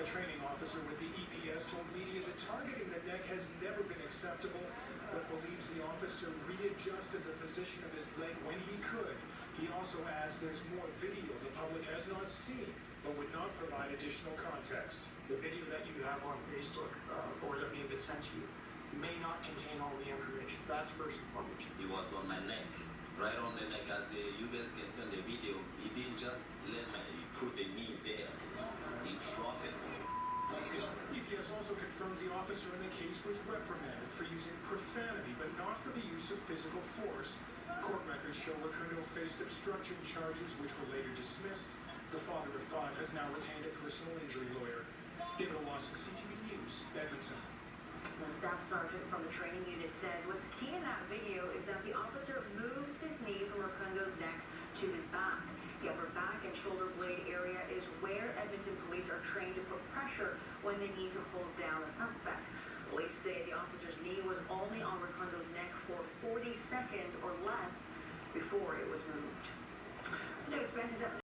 A training officer with the EPS told media that targeting the neck has never been acceptable, but believes the officer readjusted the position of his leg when he could. He also adds there's more video the public has not seen, but would not provide additional context. The video that you have on Facebook or that may have been sent to you may not contain all the information. That's first and foremost. He was on my neck, right on the neck. As you guys can see on the video, he didn't just he put the knee there. He dropped it. EPS also confirms the officer in the case was reprimanded for using profanity, but not for the use of physical force. Court records show Rakundo faced obstruction charges, which were later dismissed. The father of 5 has now retained a personal injury lawyer. David Lawson, CTV News, Edmonton. The staff sergeant from the training unit says what's key in that video is that the officer moves his knee from Rakundo's neck to his back. The upper back and shoulder blade area is where Edmonton police are trained to put pressure when they need to hold down a suspect. Police say the officer's knee was only on Rakundo's neck for 40 seconds or less before it was moved. News Spence is up